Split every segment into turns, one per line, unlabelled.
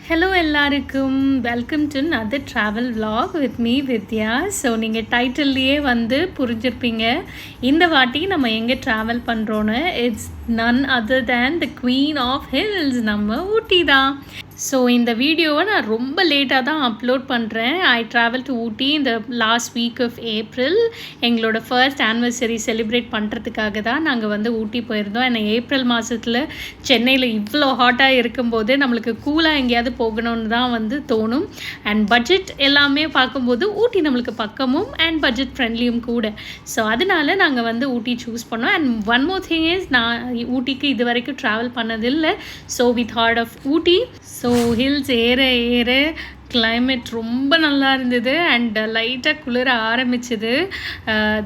Hello எல்லாருக்கும் welcome to another travel vlog with me Vidya. So நீங்கள் டைட்டில்லையே வந்து புரிஞ்சிருப்பீங்க இந்த வாட்டி நம்ம எங்கே ட்ராவல் பண்ணுறோன்னு. It's none other than the queen of hills, நம்ம ஊட்டி தான். ஸோ இந்த வீடியோவை நான் ரொம்ப லேட்டாக தான் அப்லோட் பண்ணுறேன். ஐ ட்ராவல் டு ஊட்டி இந்த லாஸ்ட் வீக் ஆஃப் ஏப்ரல். எங்களோட ஃபர்ஸ்ட் ஆனிவர்சரி செலிப்ரேட் பண்ணுறதுக்காக தான் நாங்கள் வந்து ஊட்டி போயிருந்தோம். ஏன்னா ஏப்ரல் மாதத்தில் சென்னையில் இவ்வளோ ஹாட்டாக இருக்கும்போது நம்மளுக்கு கூலாக எங்கேயாவது போகணும்னு தான் வந்து தோணும். அண்ட் பட்ஜெட் எல்லாமே பார்க்கும்போது ஊட்டி நம்மளுக்கு பக்கமும் அண்ட் பட்ஜெட் ஃப்ரெண்ட்லியும் கூட. ஸோ அதனால நாங்கள் வந்து ஊட்டி சூஸ் பண்ணோம். And one more thing is, நான் ஊட்டிக்கு இது வரைக்கும் ட்ராவல் பண்ணதில்லை. So we thought of Ooty. So hills ஏற ஏற கிளைமேட் ரொம்ப நல்லா இருந்தது அண்ட் லைட்டாக குளிர ஆரம்பிச்சுது.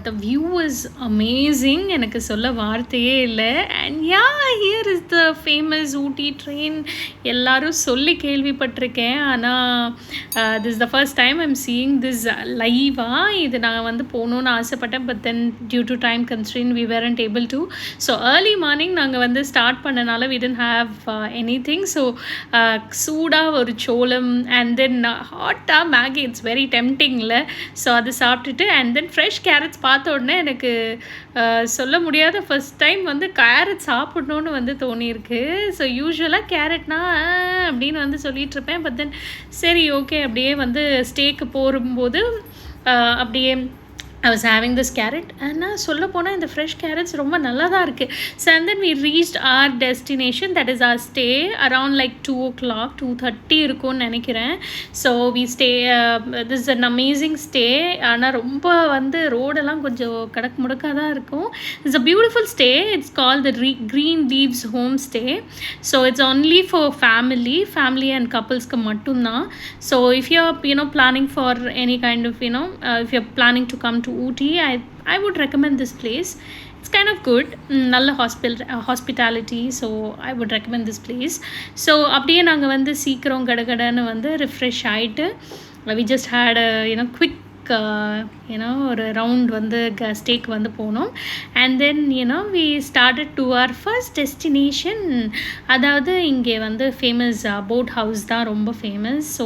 த வியூ இஸ் அமேசிங், எனக்கு சொல்ல வார்த்தையே இல்லை. And yeah, here is the famous Ooty train. எல்லோரும் சொல்லி கேள்விப்பட்டிருக்கேன், ஆனால் this the first time I'm seeing this லைவாக. இது நான் வந்து போகணுன்னு ஆசைப்பட்டேன், but then due to time constraint we weren't able to. So early morning நாங்கள் வந்து ஸ்டார்ட் பண்ணனால we didn't have anything. So சூடாக ஒரு சோளம் அண்ட் தென் ஹாட்டாக மேகி, இட்ஸ் வெரி டெம்டிங்கில். ஸோ அது சாப்பிட்டுட்டு அண்ட் தென் ஃப்ரெஷ் கேரட்ஸ் பார்த்த உடனே எனக்கு சொல்ல முடியாத ஃபர்ஸ்ட் டைம் வந்து கேரட் சாப்பிட்ணுன்னு வந்து தோணியிருக்கு. ஸோ யூஸ்வலாக கேரட்னா அப்படின்னு வந்து சொல்லிகிட்ருப்பேன். பட் தென் சரி ஓகே, அப்படியே வந்து ஸ்டேக்கு போகும்போது அப்படியே I was having this carrot. ஆனால் சொல்ல போனால் இந்த ஃப்ரெஷ் கேரட்ஸ் ரொம்ப நல்லா தான் இருக்குது. So and then we reached our destination, that is our stay, around like 2 o'clock, 2:30 இருக்கும்னு நினைக்கிறேன். So we stay, this is an amazing stay. ஆனால் ரொம்ப வந்து ரோடெல்லாம் கொஞ்சம் கடக்கு முடக்காக தான் இருக்கும். It's a beautiful stay. It's called the Green Leaves Home Stay. So it's only for family and couples-க்கு மட்டும்தான். So if you're planning for any kind of if you're planning to come to Ooty, I would recommend this place. It's kind of good, நல்ல hospitality, so I would recommend this place. So அப்படியே நாங்கள் வந்து சீக்கிரம் கடகடன்னு வந்து refresh ஆகிட்டு we just had a quick ஒரு round வந்து ஸ்டேக்கு வந்து போனோம். And then we started to our first destination. அதாவது இங்கே வந்து ஃபேமஸ் போட் ஹவுஸ் தான் ரொம்ப ஃபேமஸ். ஸோ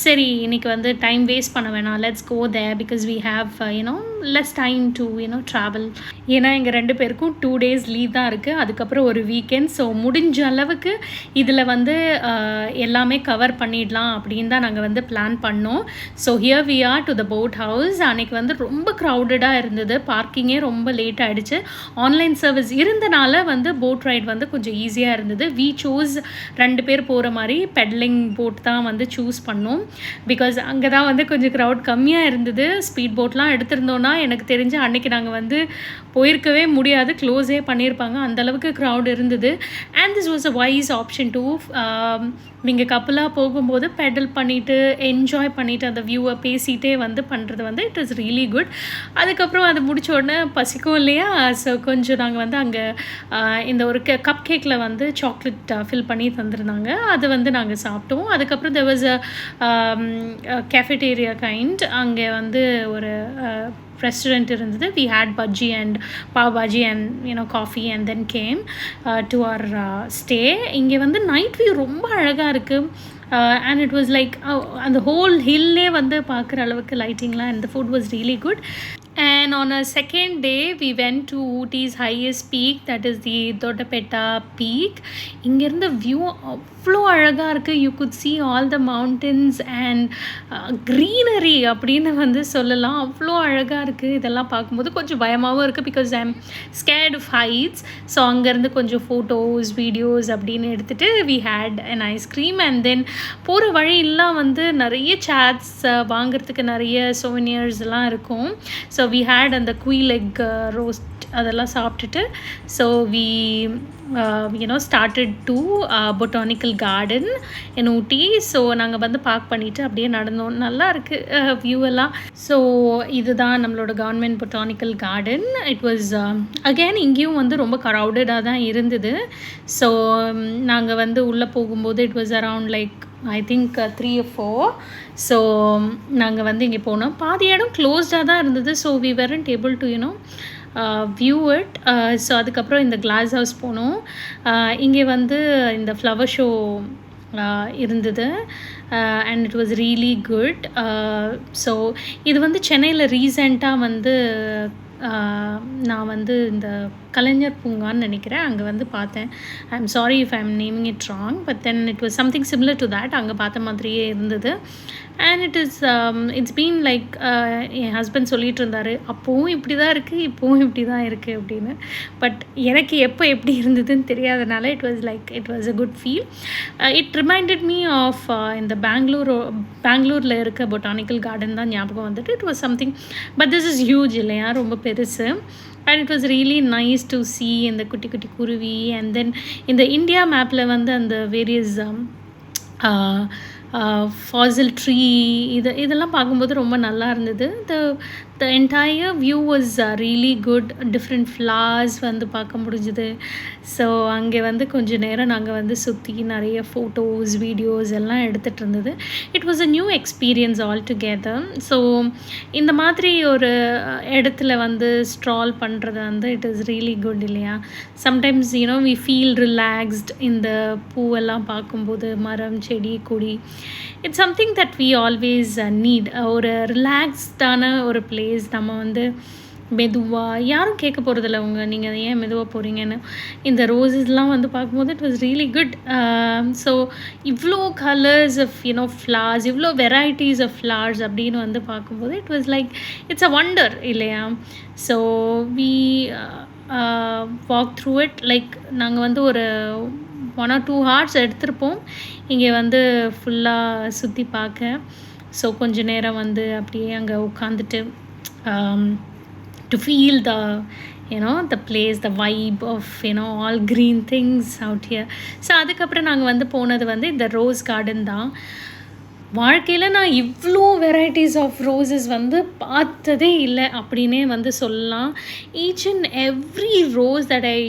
சரி, இன்றைக்கி வந்து டைம் வேஸ்ட் பண்ண வேணாம், let's go there because we have less time to travel. ஏன்னா எங்கள் 2 பேருக்கும் 2 days லீவ் தான் இருக்குது, அதுக்கப்புறம் ஒரு வீக்கெண்ட். ஸோ முடிஞ்ச அளவுக்கு இதில் வந்து எல்லாமே கவர் பண்ணிடலாம் அப்படின்னு தான் நாங்கள் வந்து பிளான் பண்ணோம். So here we are to the boat house. அன்றைக்கி வந்து ரொம்ப க்ரௌடடாக இருந்தது, பார்க்கிங்கே ரொம்ப லேட் ஆகிடுச்சு. ஆன்லைன் சர்வீஸ் இருந்தனால வந்து போட் ரைட் வந்து கொஞ்சம் ஈஸியாக இருந்தது. வி சூஸ் 2 பேர் போகிற மாதிரி பெடலிங் போட் தான் வந்து சூஸ் பண்ணோம். பிகாஸ் அங்கே தான் வந்து கொஞ்சம் க்ரௌட் கம்மியாக இருந்தது. ஸ்பீட் போட்லாம் எடுத்திருந்தோன்னா எனக்கு தெரிஞ்சு அன்றைக்கி நாங்கள் வந்து போயிருக்கவே முடியாது, க்ளோஸே பண்ணியிருப்பாங்க, அந்தளவுக்கு க்ரௌட் இருந்தது. And this was a wise option too. நீங்கள் கப்பலாக போகும்போது பெடல் பண்ணிவிட்டு என்ஜாய் பண்ணிவிட்டு அந்த வியூவை பேசிகிட்டே வந்து பண்ணுறது வந்து இட் இஸ் ரியலி குட். அதுக்கப்புறம் அது முடிச்ச உடனே பசிக்கும் இல்லையா, ஸோ கொஞ்சம் நாங்கள் வந்து அங்கே இந்த ஒரு கப் கேக்கில் வந்து சாக்லேட் ஃபில் பண்ணி தந்துருந்தாங்க, அது வந்து நாங்கள் சாப்பிட்டோம். அதுக்கப்புறம் there was a cafeteria kind. அங்கே வந்து ஒரு ரெஸ்டாரண்ட் இருந்தது. we had bhaji and pav bhaji and coffee and then came to our stay. இங்கே வந்து நைட் வியூ ரொம்ப அழகாக இருக்குது. And it was like அந்த ஹோல் ஹில்லே வந்து பார்க்குற அளவுக்கு லைட்டிங்லாம், and the food was really good. And on a second day we went to Ooty's highest peak, that is the Doddapetta peak. இங்கேருந்து வியூ அவ்வளோ அழகாக இருக்குது. you could see all the mountains and greenery அப்படின்னு வந்து சொல்லலாம். அவ்வளோ அழகாக இருக்குது. இதெல்லாம் பார்க்கும்போது கொஞ்சம் பயமாகவும் இருக்குது because I am scared of heights. So அங்கேருந்து கொஞ்சம் ஃபோட்டோஸ் வீடியோஸ் அப்படின்னு எடுத்துகிட்டு we had an ice cream. and then போகிற வழியெல்லாம் வந்து நிறைய சாட்ஸ் வாங்கிறதுக்கு நிறைய சோவனியர்ஸ் எல்லாம் இருக்கும். ஸோ we had அந்த குயில் எக் ரோஸ்ட் அதெல்லாம் சாப்பிட்டுட்டு so we started to botanical garden in Ooty. So நாங்கள் வந்து பார்க் பண்ணிவிட்டு அப்படியே நடந்தோம். நல்லா இருக்குது வியூ எல்லாம். ஸோ இதுதான் நம்மளோட government botanical garden. It was again இங்கேயும் வந்து ரொம்ப க்ரௌடடாக தான் இருந்தது. ஸோ நாங்கள் வந்து உள்ளே போகும்போது it was around like I think 3 or 4. So நாங்கள் வந்து இங்கே போனோம். பாதி இடம் க்ளோஸ்டாக தான் இருந்தது. So we weren't able to view it. So அதுக்கப்புறம் இந்த கிளாஸ் ஹவுஸ் போனோம். இங்கே வந்து இந்த ஃப்ளவர் ஷோ இருந்தது. And it was really good. So இது வந்து சென்னையில் ரீசெண்டாக வந்து நான் வந்து இந்த கலைஞர் பூங்கான்னு நினைக்கிறேன், அங்கே வந்து பார்த்தேன். I am sorry if I am naming it wrong, but then it was something similar to that. அங்கே பார்த்த மாதிரியே இருந்தது. And it's been like N husband சொல்லிகிட்டு இருந்தார், அப்போவும் இப்படி தான் இருக்குது, இப்போவும் இப்படி தான் இருக்குது அப்படின்னு. பட் எனக்கு எப்போ எப்படி இருந்ததுன்னு தெரியாதனால it was a good feel. It reminded me of இந்த பெங்களூரில் இருக்க பொட்டானிக்கல் கார்டன் தான் ஞாபகம் வந்துட்டு. It was something, but this is huge இல்லையா, ரொம்ப பெருசு. And it was really nice to see இந்த குட்டி குட்டி குருவி. அண்ட் தென் இந்த இந்தியா மேப்பில் வந்து அந்த வேரியஸ் ஃபாசில் ட்ரீ இதெல்லாம் பார்க்கும்போது ரொம்ப நல்லா இருந்தது. The entire view was really good. Different flowers வந்து பார்க்க முடிஞ்சுது. ஸோ அங்கே வந்து கொஞ்சம் நேரம் நாங்கள் வந்து சுற்றி நிறைய ஃபோட்டோஸ் வீடியோஸ் எல்லாம் எடுத்துகிட்டு இருந்தது. It was a new experience all together. So இந்த மாதிரி ஒரு இடத்துல வந்து ஸ்ட்ரால் பண்ணுறது வந்து இட் இஸ் ரியலி குட் இல்லையா. சம்டைம்ஸ் வி ஃபீல் ரிலாக்ஸ்ட் இந்த பூவெல்லாம் பார்க்கும்போது, மரம் செடி கொடி. It's something that we always need. ஒரு ரிலாக்ஸ்டான ஒரு பிளேஸ். நம்ம வந்து மெதுவாக, யாரும் கேட்க போகிறதில்ல நீங்கள் ஏன் மெதுவாக போகிறீங்கன்னு. இந்த ரோஸஸ்லாம் வந்து பார்க்கும்போது it was really good. So இவ்வளோ கலர்ஸ் ஆஃப் ஃப்ளார்ஸ், இவ்வளோ வெரைட்டிஸ் ஆஃப் ஃப்ளார்ஸ் அப்படின்னு வந்து பார்க்கும்போது it was like it's a wonder இல்லையா. So we walk through it. Like நாங்கள் வந்து ஒரு 1 or 2 hours எடுத்திருப்போம் இங்கே வந்து ஃபுல்லாக சுற்றி பார்க்க. ஸோ கொஞ்ச நேரம் வந்து அப்படியே அங்கே உட்காந்துட்டு to feel the place, the vibe of all green things out here. So அதுக்கப்புறம் நாங்கள் வந்து போனது வந்து இந்த ரோஸ் கார்டன் தான். வாழ்க்கையில் நான் இவ்வளோ வெரைட்டிஸ் ஆஃப் ரோஸஸ் வந்து பார்த்ததே இல்லை அப்படின்னே வந்து சொல்லலாம். Each and every rose that I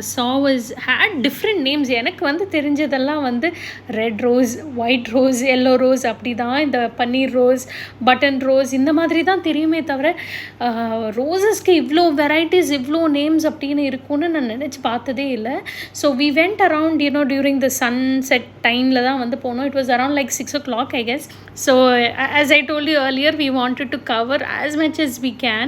saw was had different names. எனக்கு வந்து தெரிஞ்சதெல்லாம் வந்து red rose, white rose, yellow rose, அப்படி தான். இந்த பன்னீர் ரோஸ், பட்டன் ரோஸ், இந்த மாதிரி தான் தெரியுமே தவிர ரோஸஸ்க்கு இவ்வளோ வெரைட்டிஸ், இவ்வளோ நேம்ஸ் அப்படின்னு இருக்கும்னு நான் நினச்சி பார்த்ததே இல்லை. So we went around during the sunset டைமில் தான் வந்து போனோம். It was around like 6 o'clock I guess. So as I told you earlier, we wanted to cover as much as we can.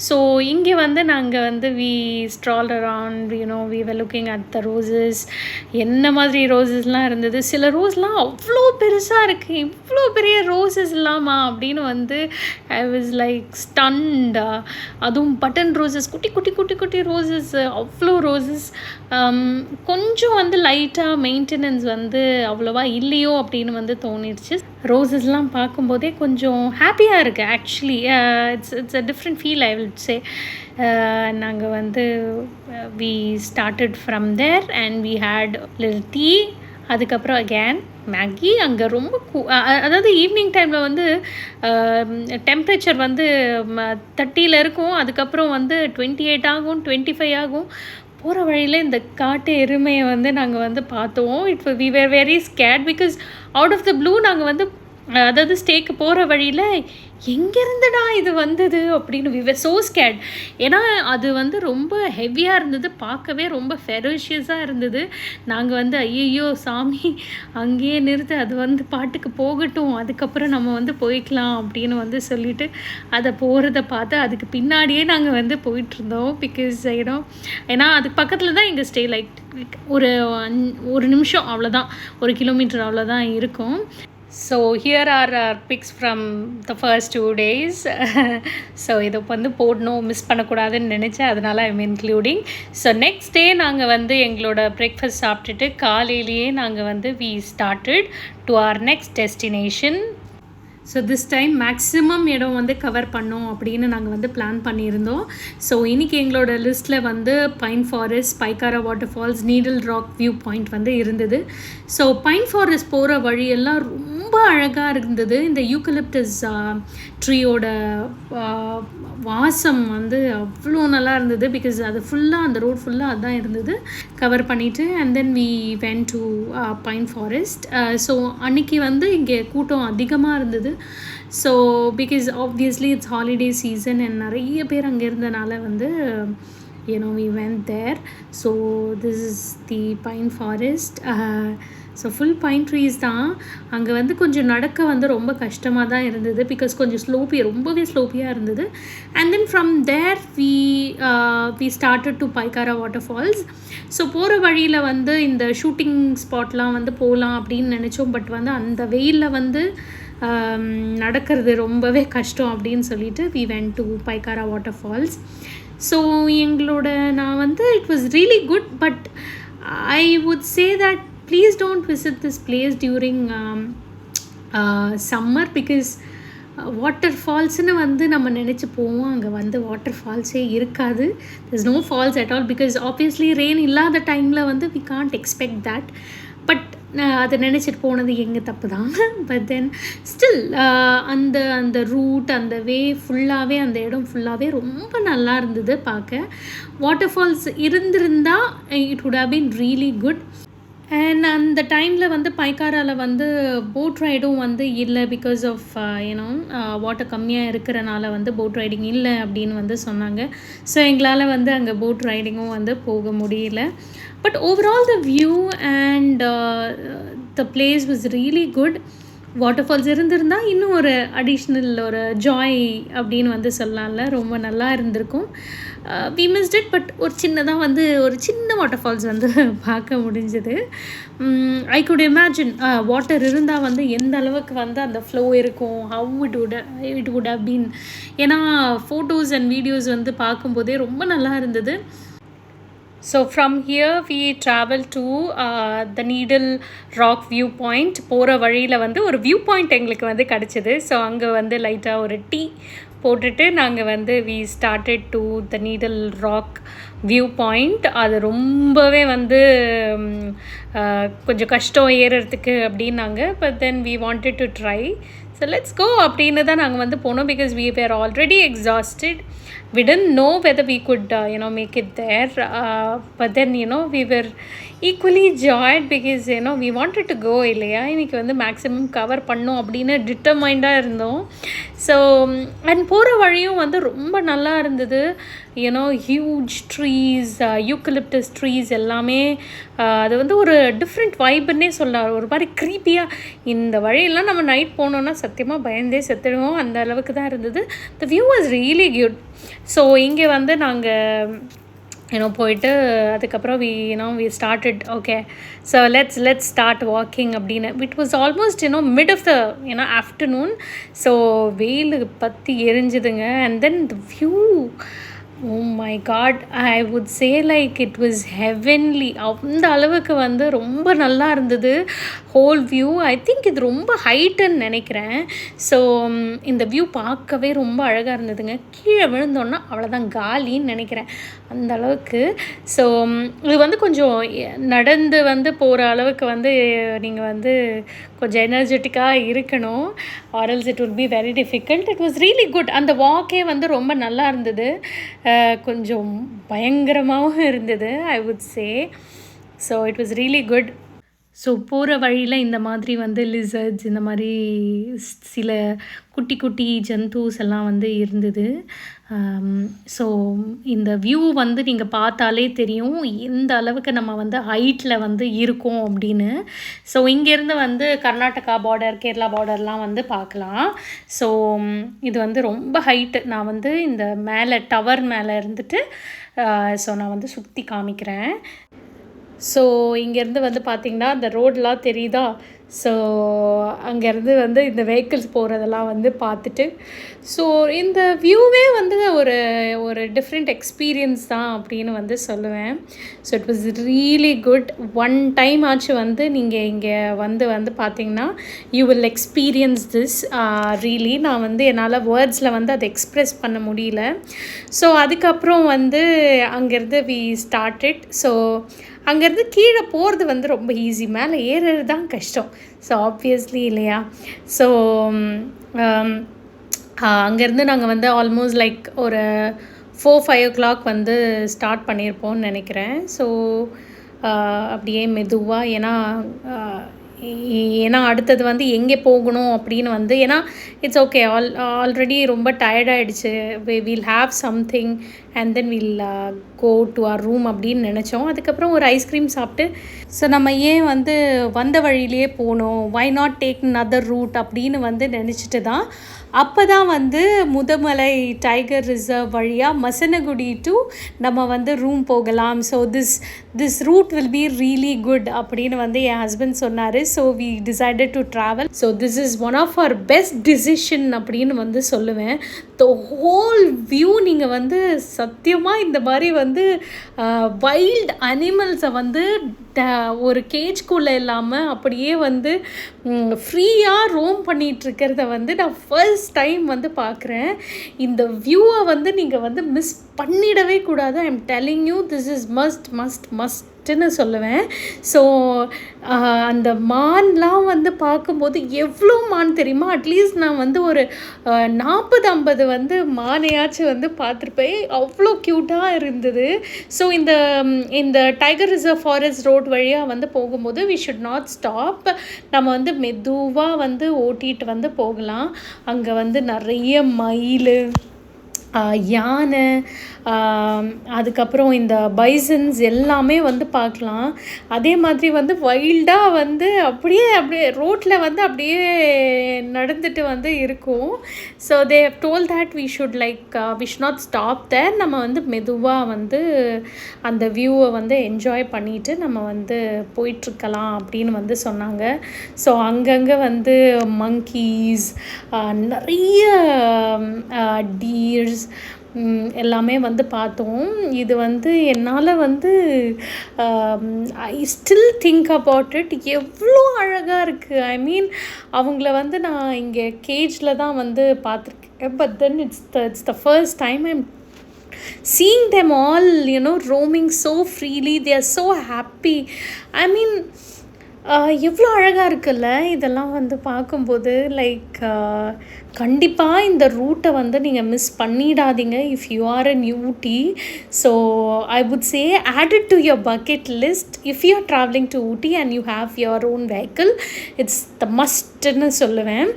So இங்கே வந்து நாங்கள் வந்து we strolled around, we were looking at the roses. என்ன மாதிரி ரோஸஸ்லாம் இருந்தது. சில ரோஸ்லாம் அவ்வளோ பெருசாக இருக்குது, இவ்வளோ பெரிய ரோஸஸ் இல்லாமா அப்படின்னு வந்து I was like stunned. அதுவும் பட்டன் ரோஸஸ், குட்டி குட்டி குட்டி குட்டி ரோஸஸ், அவ்வளோ ரோஸஸ். கொஞ்சம் வந்து லைட்டாக மெயின்டெனன்ஸ் வந்து அவ்வளோவா இல்லையோ அப்படின்னு வந்து தோணிடுச்சு. ரோஸஸ்லாம் பார்க்கும்போதே கொஞ்சம் ஹாப்பியாக இருக்குது actually. It's a different feel I will say. நாங்கள் வந்து we started from there and we had little tea. அதுக்கப்புறம் அகேன் மேகி. அங்கே ரொம்ப அதாவது ஈவினிங் டைமில் வந்து டெம்பரேச்சர் வந்து 30 இருக்கும். அதுக்கப்புறம் வந்து 28 ஆகும், 25 ஆகும். போகிற வழியில் இந்த காட்டு எருமையை வந்து நாங்கள் வந்து பார்த்தோம். We were very scared because out of the blue நாங்கள் வந்து அதாவது ஸ்டேக்கு போகிற வழியில் எங்கேருந்துடா இது வந்தது அப்படின்னு வி வேர் ஸோ ஸ்கேட். ஏன்னா அது வந்து ரொம்ப ஹெவியாக இருந்தது, பார்க்கவே ரொம்ப ஃபெரோஷியஸாக இருந்தது. நாங்கள் வந்து ஐயோ சாமி அங்கேயே நிறுத்து, அது வந்து பாட்டுக்கு போகட்டும், அதுக்கப்புறம் நம்ம வந்து போய்க்கலாம் அப்படின்னு வந்து சொல்லிவிட்டு அதை போகிறத பார்த்து அதுக்கு பின்னாடியே நாங்கள் வந்து போயிட்டுருந்தோம். பிகாஸ் ஏன்னா அதுக்கு பக்கத்தில் தான் எங்கள் ஸ்டே. லைக் ஒரு நிமிஷம் அவ்வளோதான், 1 kilometer அவ்வளோதான் இருக்கும். So here are our pics from the first 2 days. So இதை வந்து போடணும், மிஸ் பண்ணக்கூடாதுன்னு நினச்சேன், அதனால் I'm including. So next day நாங்கள் வந்து எங்களோட பிரேக்ஃபாஸ்ட் சாப்பிட்டுட்டு காலையிலேயே நாங்கள் வந்து we started to our next destination. So this time maximum இடம் வந்து கவர் பண்ணோம் அப்படின்னு நாங்கள் வந்து பிளான் பண்ணியிருந்தோம். ஸோ இன்றைக்கி எங்களோட லிஸ்ட்டில் வந்து pine forest, Pykara water falls, needle rock view point வந்து இருந்தது. ஸோ பைன் ஃபாரஸ்ட் போகிற வழியெல்லாம் ரொம்ப அழகாக இருந்தது. இந்த யூக்கலிப்டஸ் ட்ரீயோட வாசம் வந்து அவ்வளோ நல்லா இருந்தது. பிகாஸ் அது ஃபுல்லாக, அந்த ரோட் ஃபுல்லாக அதுதான் இருந்தது. கவர் பண்ணிவிட்டு and then we went to pine forest. So அன்றைக்கி வந்து இங்கே கூட்டம் அதிகமாக இருந்தது. So because obviously it's holiday season and நிறைய பேர் அங்கே இருந்தனால வந்து we went there. So this is the pine forest. So full pine trees தான். அங்கே வந்து கொஞ்சம் நடக்க வந்து ரொம்ப கஷ்டமாக தான் இருந்தது, பிகாஸ் கொஞ்சம் ரொம்பவே ஸ்லோப்பியாக இருந்தது. And then from there we started to Pykara water falls. So போகிற வழியில் வந்து இந்த ஷூட்டிங் ஸ்பாட்லாம் வந்து போகலாம் அப்படின்னு நினச்சோம். பட் வந்து அந்த வெயிலில் வந்து நடக்கிறது ரொம்பவே கஷ்டம் அப்படின்னு சொல்லிட்டு we went to Pykara water falls. So நான் வந்து it was really good. But I would say that please don't visit this place during summer, because வாட்டர் ஃபால்ஸ்னு வந்து நம்ம நினச்சி போவோம், அங்கே வந்து வாட்டர் ஃபால்ஸே இருக்காது. there's no falls at all, because obviously rain இல்லாத டைமில் வந்து we can't expect that. But அதை நினச்சிட்டு போனது எங்கள் தப்பு தான். பட் தென் ஸ்டில் அந்த ரூட், அந்த வே ஃபுல்லாகவே, அந்த இடம் ஃபுல்லாகவே ரொம்ப நல்லா இருந்தது பார்க்க. வாட்டர் ஃபால்ஸ் இருந்திருந்தால் it would have been really good. And அந்த டைமில் வந்து பைக்காராவில் வந்து போட் ரைடும் வந்து இல்லை, பிகாஸ் ஆஃப் வாட்டர் கம்மியாக இருக்கிறனால வந்து போட் ரைடிங் இல்லை அப்படின்னு வந்து சொன்னாங்க. ஸோ எங்களால் வந்து அங்கே போட் ரைடிங்கும் வந்து போக முடியல. But overall the view and the place was really good. Water falls இருந்திருந்தால் இன்னும் ஒரு அடிஷ்னல் ஒரு ஜாய் அப்படின்னு வந்து சொல்லலாம்ல, ரொம்ப நல்லா இருந்திருக்கும். We mist it. பட் ஒரு சின்ன வாட்டர் ஃபால்ஸ் வந்து பார்க்க முடிஞ்சது. ஐ குட் இமேஜின் வாட்டர் இருந்தால் வந்து எந்த அளவுக்கு வந்து அந்த ஃப்ளோ இருக்கும், how it would have been. ஏன்னா ஃபோட்டோஸ் அண்ட் வீடியோஸ் வந்து பார்க்கும்போதே ரொம்ப நல்லா இருந்தது. So from here we travel to the Needle Rock viewpoint. போகிற வழியில் வந்து ஒரு வியூ பாயிண்ட் எங்களுக்கு வந்து கிடச்சிது. ஸோ அங்கே வந்து லைட்டாக ஒரு டீ போட்டுட்டு நாங்கள் வந்து we started to the Needle Rock viewpoint. அது ரொம்பவே வந்து கொஞ்சம் கஷ்டம் ஏறுறதுக்கு அப்படின்னாங்க. But then we wanted to try. So let's go அப்படின்னு தான் நாங்கள் வந்து போனோம், because we were already exhausted. We didn't know whether we could make it there, but then we were equally joyed, because we wanted to go இல்லையா, இன்றைக்கி வந்து maximum cover பண்ணோம் அப்படின்னு டிட்டர்மைண்டாக இருந்தோம். ஸோ அண்ட் போகிற வழியும் வந்து ரொம்ப நல்லா இருந்தது. ஹியூஜ் ட்ரீஸ், யூக்கலிப்டஸ் ட்ரீஸ் எல்லாமே. அது வந்து ஒரு டிஃப்ரெண்ட் வைப்புன்னே சொல்லலாம். ஒரு மாதிரி க்ரீப்பியாக, இந்த வழியெல்லாம் நம்ம நைட் போனோன்னா சத்தியமாக பயந்தே செத்துடுவோம், அந்த அளவுக்கு தான் இருந்தது. த view was really good. So இங்கே வந்து நாங்கள் போயிட்டு அதுக்கப்புறம் we started, okay, so let's start walking அப்படின்னு. It was almost mid of the afternoon. So வெயில் பற்றி எரிஞ்சுதுங்க. And then the view, oh my god, I would say like it was heavenly. அந்த அளவுக்கு வந்து ரொம்ப நல்லா இருந்தது ஹோல் வியூ. ஐ திங்க் இது ரொம்ப ஹைட்டுன்னு நினைக்கிறேன். ஸோ இந்த வியூ பார்க்கவே ரொம்ப அழகாக இருந்ததுங்க. கீழே விழுந்தோன்னா அவ்வளோதான் காலின்னு நினைக்கிறேன், அந்த அளவுக்கு. ஸோ இது வந்து கொஞ்சம் நடந்து வந்து போகிற அளவுக்கு வந்து நீங்கள் வந்து கொஞ்சம் எனர்ஜெட்டிக்காக இருக்கணும், or else it would be very difficult. It was really good. அந்த வாக்கே வந்து ரொம்ப நல்லா இருந்தது, கொஞ்சம் பயங்கரமாகவும் இருந்தது, ஐ would say. So it was really good. So போகிற வழியில் இந்த மாதிரி வந்து லிசர்ட்ஸ், இந்த மாதிரி சில குட்டி குட்டி ஜந்தூஸ் எல்லாம் வந்து இருந்தது. ஸோ இந்த வியூ வந்து நீங்கள் பார்த்தாலே தெரியும் எந்த அளவுக்கு நம்ம வந்து ஹைட்டில் வந்து இருக்கோம் அப்படின்னு. ஸோ இங்கேருந்து வந்து கர்நாடகா பார்டர், கேரளா பார்டர்லாம் வந்து பார்க்கலாம். ஸோ இது வந்து ரொம்ப ஹைட்டு. நான் வந்து இந்த மேலே டவர் மேலே இருந்துட்டு ஸோ நான் வந்து சுற்றி காமிக்கிறேன். ஸோ இங்கேருந்து வந்து பார்த்திங்கன்னா இந்த ரோடெலாம் தெரியுதா? ஸோ அங்கேருந்து வந்து இந்த வெஹிக்கிள்ஸ் போகிறதெல்லாம் வந்து பார்த்துட்டு, ஸோ இந்த வியூவே வந்து ஒரு டிஃப்ரெண்ட் எக்ஸ்பீரியன்ஸ் தான் அப்படின்னு வந்து சொல்லுவேன். So it was really good. One time ஆச்சு வந்து நீங்கள் இங்கே வந்து பார்த்திங்கன்னா you will experience this really. நான் வந்து என்னால் வேர்ட்ஸில் வந்து அதை எக்ஸ்ப்ரெஸ் பண்ண முடியல. ஸோ அதுக்கப்புறம் வந்து அங்கேருந்து வி ஸ்டார்டட். ஸோ அங்கேருந்து கீழே போகிறது வந்து ரொம்ப ஈஸி, மேலே ஏறுறது தான் கஷ்டம். ஸோ ஆப்வியஸ்லி இல்லையா? ஸோ அங்கேருந்து நாங்கள் வந்து ஆல்மோஸ்ட் லைக் ஒரு 4-5 o'clock வந்து ஸ்டார்ட் பண்ணியிருப்போம்னு நினைக்கிறேன். ஸோ அப்படியே மெதுவாக, ஏன்னா ஏன்னா அடுத்தது வந்து எங்கே போகணும் அப்படின்னு வந்து ஏன்னா இட்ஸ் ஓகே ஆல்ரெடி ரொம்ப டயர்டாகிடுச்சு. We'll have something and then we'll go to our room அப்படின்னு நினச்சோம். அதுக்கப்புறம் ஒரு ஐஸ்கிரீம் சாப்பிட்டு ஸோ நம்ம ஏன் வந்து வந்த வழியிலே போகணும், why not take another route அப்படின்னு வந்து நினச்சிட்டு தான் அப்போ தான் வந்து முதுமலை டைகர் ரிசர்வ் வழியாக மசனகுடி டு நம்ம வந்து ரூம் போகலாம். So this route will be really good அப்படின்னு வந்து என் ஹஸ்பண்ட் சொன்னார். So we decided to travel. So this is one of our best decision அப்படின்னு வந்து சொல்லுவேன். த ஹோல் வியூ நீங்கள் வந்து சத்தியமாக இந்த மாதிரி வந்து வைல்ட் அனிமல்ஸை வந்து ஒரு கேஜ்குள்ளே இல்லாமல் அப்படியே வந்து ஃப்ரீயாக ரோம் பண்ணிகிட்ருக்கிறத வந்து நான் ஃபர்ஸ்ட் டைம் வந்து பார்க்குறேன். இந்த வியூவை வந்து நீங்கள் வந்து மிஸ் பண்ணிடவே கூடாது. I am telling you this is மஸ்ட்னு சொல்லுவேன். ஸோ அந்த மான்லாம் வந்து பார்க்கும்போது எவ்வளோ மான் தெரியுமா? அட்லீஸ்ட் நான் வந்து ஒரு 40-50 வந்து மானையாச்சும் வந்து பார்த்துருப்பேன். அவ்வளோ க்யூட்டாக இருந்தது. ஸோ இந்த டைகர் ரிசர்வ் ஃபாரஸ்ட் ரோட் வழியாக வந்து போகும்போது வி ஷுட் நாட் ஸ்டாப். நம்ம வந்து மெதுவாக வந்து ஓட்டிகிட்டு வந்து போகலாம். அங்கே வந்து நிறைய மயில், யானை, அதுக்கப்புறம் இந்த பைசன்ஸ் எல்லாமே வந்து பார்க்கலாம். அதே மாதிரி வந்து வைல்டாக வந்து அப்படியே ரோட்டில் வந்து அப்படியே நடந்துட்டு வந்து இருக்கும். So they have told that we should not stop there. நம்ம வந்து மெதுவாக வந்து அந்த வியூவை வந்து என்ஜாய் பண்ணிவிட்டு நம்ம வந்து போயிட்டுருக்கலாம் அப்படின்னு வந்து சொன்னாங்க. ஸோ அங்கங்கே வந்து மங்கீஸ், நிறைய டீர்ஸ் எல்லாமே வந்து பார்த்தோம். இது வந்து என்னால் வந்து I still think about it. எவ்வளோ அழகாக இருக்குது. ஐ மீன் அவங்கள வந்து நான் இங்கே கேஜில் தான் வந்து பார்த்துருக்கேன். But then it's the first time I'm seeing them all, roaming so freely. They are so happy. I mean எவ்வளோ அழகாக இருக்குல்ல இதெல்லாம் வந்து பார்க்கும்போது. கண்டிப்பாக இந்த ரூட்டை வந்து நீங்கள் மிஸ் பண்ணிடாதீங்க if you are in Ooty. So I would say add it to your bucket list if you are travelling to Ooty and you have your own vehicle. It's the மஸ்ட்னு சொல்லுவேன்.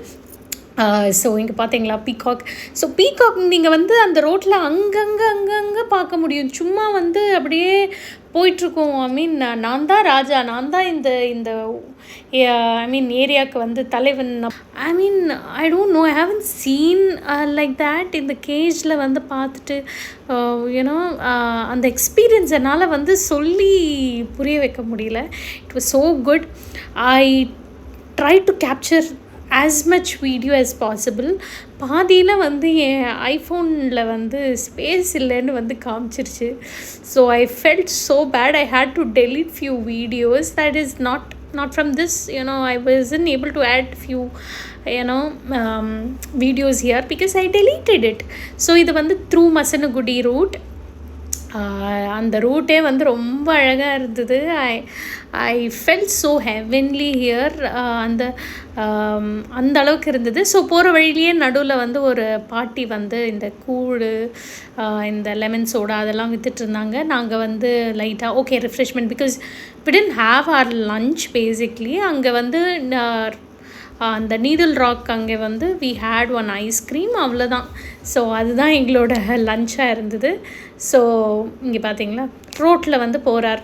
ஸோ இங்கே பார்த்தீங்களா பீகாக். ஸோ பீகாக் நீங்கள் வந்து அந்த ரோட்டில் அங்கங்கே பார்க்க முடியும். சும்மா வந்து அப்படியே போயிட்டுருக்கோம். ஐ மீன் நான் தான் ராஜா, நான் தான் இந்த ஐ மீன் ஏரியாவுக்கு வந்து தலைவன். I mean I don't know, I haven't seen like that. இந்த கேஜில் வந்து பார்த்துட்டு அந்த எக்ஸ்பீரியன்ஸ் என்னால் வந்து சொல்லி புரிய வைக்க முடியல. It was so good. I try to capture as much video as possible. பாதியில் வந்து என் ஐஃபோனில் வந்து ஸ்பேஸ் இல்லைன்னு வந்து காமிச்சிருச்சு. So I felt so bad. I had to delete few videos. That is not from this, I wasn't able to add few videos here because I deleted it. So இது வந்து through Masinagudi route. அந்த ரூட்டே வந்து ரொம்ப அழகாக இருந்தது. ஐ felt so heavenly here. அந்த அளவுக்கு இருந்தது. ஸோ போகிற வழியிலேயே நடுவில் வந்து ஒரு பாட்டி வந்து இந்த கூழ், இந்த லெமன் சோடா அதெல்லாம் விற்றுட்டு இருந்தாங்க. நாங்கள் வந்து லைட்டாக okay refreshment because we didn't have our lunch basically. அங்கே வந்து அந்த நீடில் ராக் அங்கே வந்து வி ஹேட் ஒன் ஐஸ்கிரீம், அவ்வளோதான். ஸோ அதுதான் எங்களோட லஞ்சாக இருந்தது. ஸோ இங்கே பார்த்தீங்களா ரோட்டில் வந்து போகிறார்.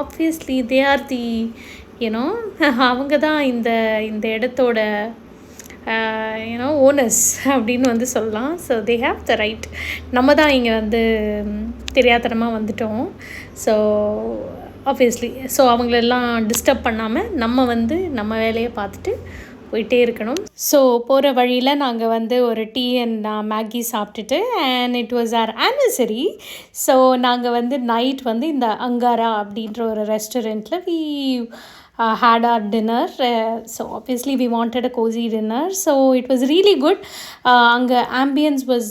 ஆப்வியஸ்லி தே ஆர் தி அவங்க தான் இந்த இடத்தோட ஓனர்ஸ் அப்படின்னு வந்து சொல்லலாம். So they have the right. நம்ம தான் இங்கே வந்து தெரியாதனமாக வந்துட்டோம். ஸோ ஆப்வியஸ்லி ஸோ அவங்களெல்லாம் டிஸ்டர்ப் பண்ணாமல் நம்ம வந்து நம்ம வேலையை பார்த்துட்டு போயிட்டே இருக்கணும். ஸோ போகிற வழியில் நாங்கள் வந்து ஒரு டீ அண்ட் மேகி சாப்பிட்டுட்டு and it was our anniversary. So நாங்கள் வந்து நைட் வந்து இந்த அங்காரா அப்படின்ற ஒரு ரெஸ்டாரண்ட்டில் we had our dinner. So obviously we wanted a cozy dinner. So it was really good. Anga ambience was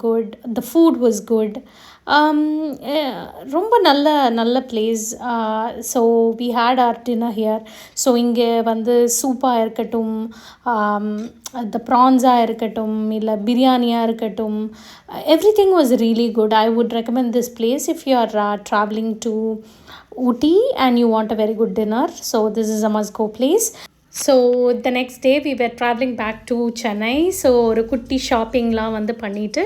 good. The food was good. ரொம்ப நல்ல நல்ல place. So we had our dinner here. So இங்கே வந்து சூப்பாக இருக்கட்டும், த ப்ரான்ஸாக இருக்கட்டும், இல்லை பிரியாணியாக இருக்கட்டும், everything was really good. I would recommend this place if you are travelling to Ooty and you want a very good dinner. So this is a must go place. So the next day we were travelling back to Chennai. So ஒரு குட்டி ஷாப்பிங்லாம் வந்து பண்ணிவிட்டு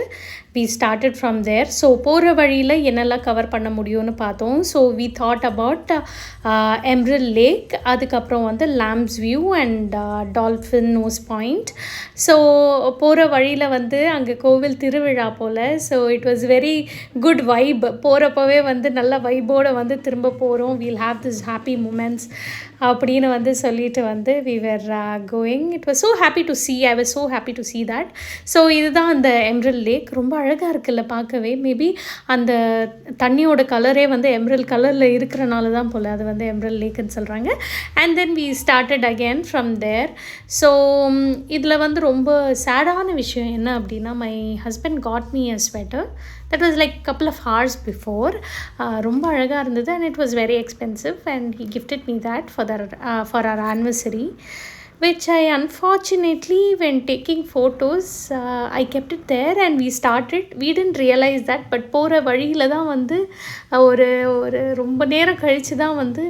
we started from there. So போகிற வழியில் என்னெல்லாம் cover பண்ண முடியும்னு பார்த்தோம். So we thought about Emerald Lake, அதுக்கப்புறம் வந்து Lamb's View and Dolphin Nose Point. So போகிற வழியில் வந்து அங்கே கோவில் திருவிழா போல். So it was very good vibe. போகிறப்பவே வந்து நல்ல வைப்போடு வந்து திரும்ப போகிறோம். We'll have this happy moments அப்படின்னு வந்து சொல்லிட்டு வந்து we were going. It was so happy to see. I was so happy to see that. So இதுதான் அந்த எம்ரல் லேக். ரொம்ப அழகாக இருக்குல்ல பார்க்கவே. மேபி அந்த தண்ணியோட கலரே வந்து எம்ரல் கலரில் இருக்கிறனால தான் போல் அது வந்து எம்ரல் லேக்குன்னு சொல்கிறாங்க. And then we started again from there. So இதில் வந்து ரொம்ப சேடான விஷயம் என்ன அப்படின்னா, my husband got me a sweater. That was like couple of hours before. ரொம்ப அழகாக இருந்தது and it was very expensive and he gifted me that for our anniversary, which I unfortunately when taking photos I kept it there and we didn't realize that. But போகிற வழியில் தான் வந்து ஒரு ரொம்ப நேரம் கழித்து தான் வந்து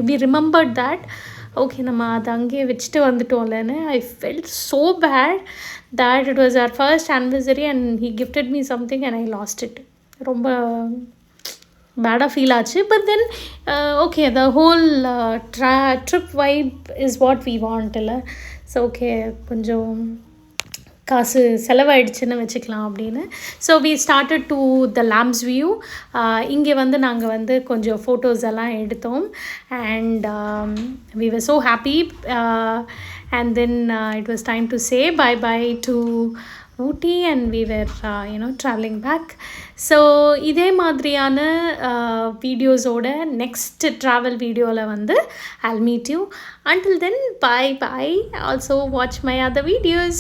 we remembered that ஓகே நம்ம அதை அங்கேயே வச்சுட்டு வந்துட்டோம்லன்னு. I felt so bad that it was our first anniversary and he gifted me something and I lost it. ரொம்ப பேடாக ஃபீல் ஆச்சு. But then okay, the whole trip vibe is what we want இல்லை. So okay, கொஞ்சம் காசு செலவாயிடுச்சுன்னு வச்சுக்கலாம் அப்படின்னு. So we started to the Lamb's View. இங்கே வந்து நாங்கள் வந்து கொஞ்சம் ஃபோட்டோஸ் எல்லாம் எடுத்தோம் and we were so happy. And then it was time to say bye-bye to Ooty and we were traveling back. So இதே மாதிரியான வீடியோஸோட நெக்ஸ்ட் ட்ராவல் வீடியோவில் வந்து I'll meet you. Until then, bye-bye. Also watch my other videos.